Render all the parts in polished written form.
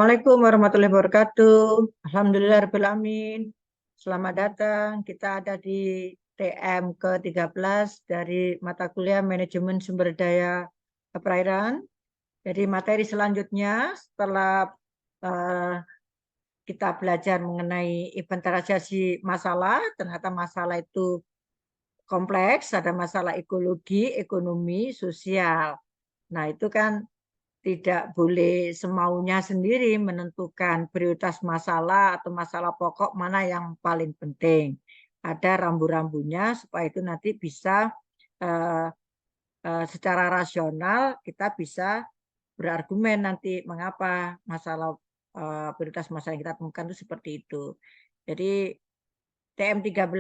Assalamualaikum warahmatullahi wabarakatuh. Alhamdulillahirrahmanirrahim. Selamat datang. Kita ada di TM ke-13 dari mata kuliah Manajemen Sumber Daya Perairan. Jadi materi selanjutnya setelah eh, kita belajar mengenai inventarisasi masalah, ternyata masalah itu kompleks, ada masalah ekologi, ekonomi, sosial. Nah, itu kan tidak boleh semaunya sendiri menentukan prioritas masalah atau masalah pokok mana yang paling penting. Ada rambu-rambunya supaya itu nanti bisa uh, secara rasional kita bisa berargumen nanti mengapa masalah prioritas masalah yang kita temukan itu seperti itu. Jadi TM13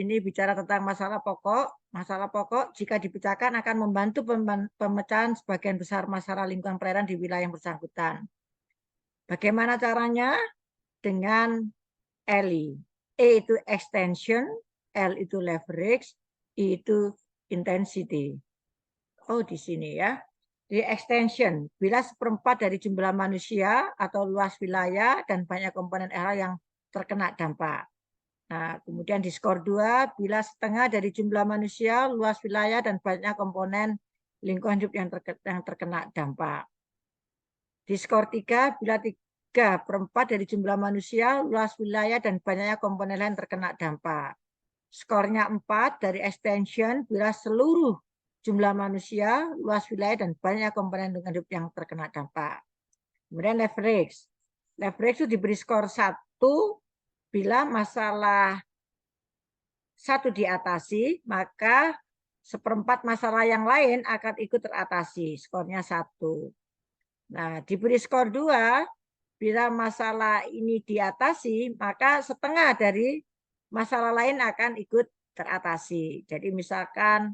ini bicara tentang masalah pokok. Masalah pokok jika dipecahkan akan membantu pemecahan sebagian besar masalah lingkungan perairan di wilayah yang bersangkutan. Bagaimana caranya? Dengan LI. E itu extension, L itu leverage, I itu intensity. Oh, di sini ya. Di extension, bila seperempat dari jumlah manusia atau luas wilayah dan banyak komponen area yang terkena dampak. Nah, kemudian di skor 2, bila setengah dari jumlah manusia, luas wilayah, dan banyak komponen lingkungan hidup yang terkena dampak. Di skor 3, bila 3/4 dari jumlah manusia, luas wilayah, dan banyaknya komponen lain terkena dampak. Skornya 4 dari extension, bila seluruh jumlah manusia, luas wilayah, dan banyak komponen lingkungan hidup yang terkena dampak. Kemudian leverage. Leverage itu diberi skor 1 bila masalah satu diatasi, maka seperempat masalah yang lain akan ikut teratasi. Skornya 1. Nah, diberi skor 2, bila masalah ini diatasi, maka setengah dari masalah lain akan ikut teratasi. Jadi misalkan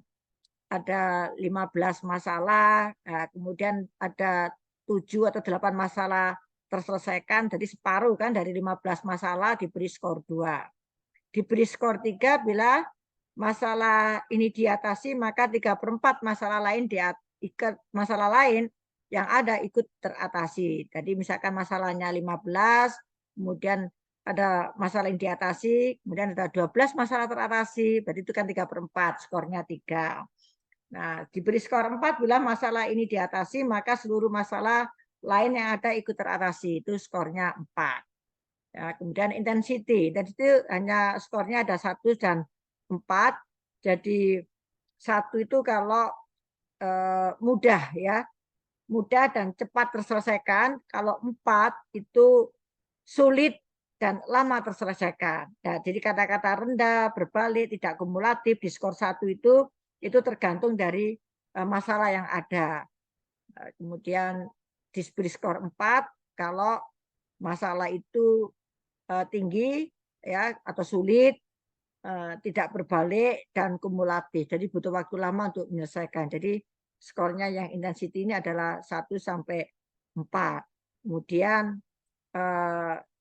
ada 15 masalah, kemudian ada 7 atau 8 masalah terselesaikan, jadi separuh kan dari 15 masalah diberi skor 2. Diberi skor 3 bila masalah ini diatasi, maka 3/4 masalah lain masalah lain yang ada ikut teratasi. Jadi misalkan masalahnya 15, kemudian ada masalah yang diatasi, kemudian ada 12 masalah teratasi, berarti itu kan 3/4, skornya 3. Nah, diberi skor 4 bila masalah ini diatasi, maka seluruh masalah lain yang ada ikut teratasi, itu skornya 4. Ya, kemudian intensity hanya skornya ada 1 dan 4. Jadi 1 itu kalau mudah ya, mudah dan cepat terselesaikan. Kalau 4 itu sulit dan lama terselesaikan. Nah, jadi kata-kata rendah, berbalik, tidak kumulatif di skor 1 itu tergantung dari masalah yang ada. Kemudian diberi skor 4 kalau masalah itu tinggi ya atau sulit, tidak berbalik dan kumulatif. Jadi butuh waktu lama untuk menyelesaikan. Jadi skornya yang intensity ini adalah 1 sampai 4. Kemudian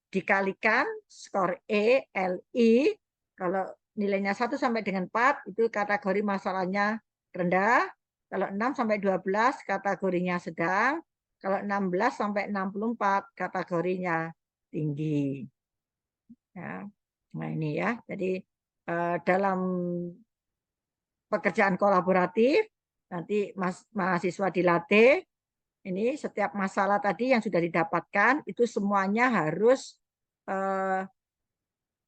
dikalikan skor E, LI, kalau nilainya 1 sampai dengan 4 itu kategori masalahnya rendah. Kalau 6 sampai 12 kategorinya sedang. Kalau 16 sampai 64 kategorinya tinggi. Ya. Nah ini ya, jadi dalam pekerjaan kolaboratif nanti mahasiswa dilatih ini setiap masalah tadi yang sudah didapatkan itu semuanya harus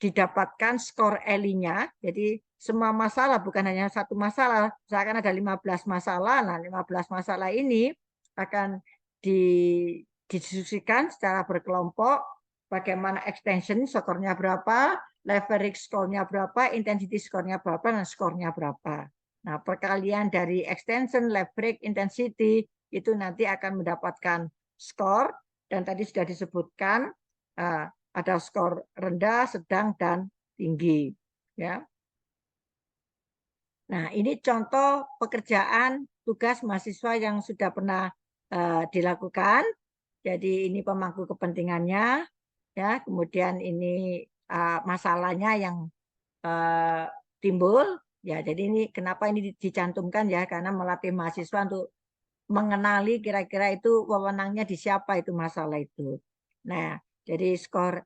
didapatkan skor ELI-nya. Jadi semua masalah bukan hanya satu masalah, misalkan ada 15 masalah, nah 15 masalah ini akan didiskusikan secara berkelompok, bagaimana extension skornya berapa, leverage skornya berapa, intensity skornya berapa, dan skornya berapa. Nah, perkalian dari extension, leverage, intensity itu nanti akan mendapatkan skor, dan tadi sudah disebutkan ada skor rendah, sedang, dan tinggi. Ya. Nah, ini contoh pekerjaan tugas mahasiswa yang sudah pernah dilakukan. Jadi ini pemangku kepentingannya, ya. Kemudian ini masalahnya yang timbul, ya. Jadi ini kenapa ini dicantumkan ya? Karena melatih mahasiswa untuk mengenali kira-kira itu wewenangnya di siapa itu masalah itu. Nah, jadi skor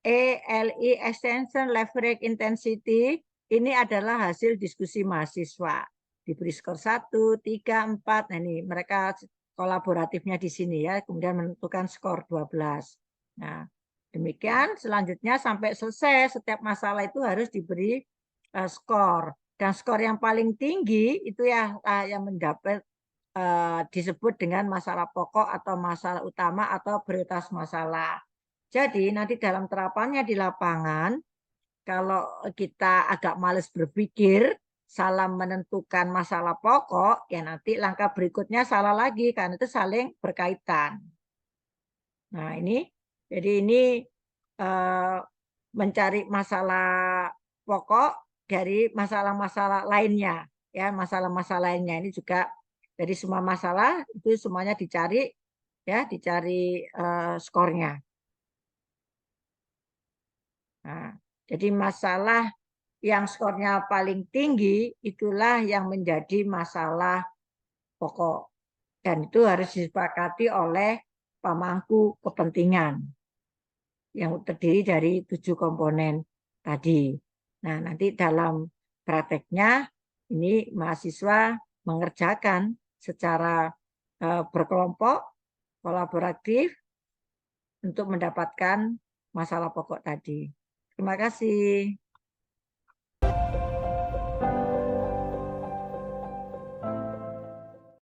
ELI Extension Leverage Intensity ini adalah hasil diskusi mahasiswa. Diberi skor 1, 3, 4. Nah, ini mereka kolaboratifnya di sini ya, kemudian menentukan skor 12. Nah, demikian selanjutnya sampai selesai setiap masalah itu harus diberi skor. Dan skor yang paling tinggi itu ya yang mendapat disebut dengan masalah pokok atau masalah utama atau prioritas masalah. Jadi nanti dalam terapannya di lapangan, kalau kita agak males berpikir, salah menentukan masalah pokok, ya nanti langkah berikutnya salah lagi, karena itu saling berkaitan. Nah ini, jadi ini mencari masalah pokok dari masalah-masalah lainnya. Ya, masalah-masalah lainnya ini juga dari semua masalah itu semuanya dicari, ya, dicari skornya. Nah, jadi masalah yang skornya paling tinggi itulah yang menjadi masalah pokok. Dan itu harus disepakati oleh pemangku kepentingan yang terdiri dari 7 komponen tadi. Nah, nanti dalam prakteknya ini mahasiswa mengerjakan secara berkelompok, kolaboratif untuk mendapatkan masalah pokok tadi. Terima kasih.